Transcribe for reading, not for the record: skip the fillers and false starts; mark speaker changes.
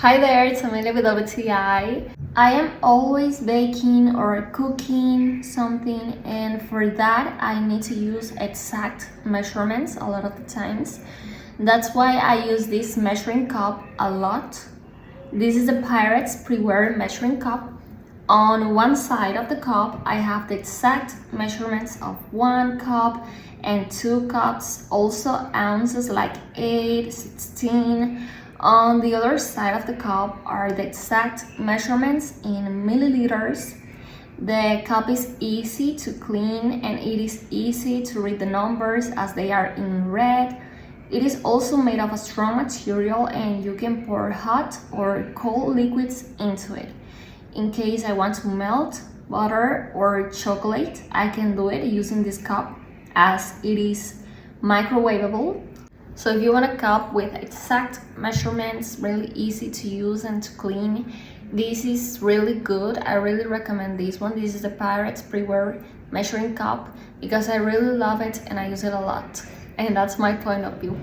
Speaker 1: Hi there, it's Amelia with WTI. I am always baking or cooking something, and for that I need to use exact measurements a lot of the times. That's why I use this measuring cup a lot. This is the Pyrex Prepware measuring cup. On one side of the cup I have the exact measurements of 1 cup and 2 cups, also ounces like 8, 16. On the other side of the cup are the exact measurements in milliliters. The cup is easy to clean and it is easy to read the numbers as they are in red. It is also made of a strong material and you can pour hot or cold liquids into it. In case I want to melt butter or chocolate, I can do it using this cup as it is microwavable. So if you want a cup with exact measurements, really easy to use and to clean, this is really good. I really recommend this one. This is the Pyrex Prepware measuring cup because I really love it and I use it a lot. And that's my point of view.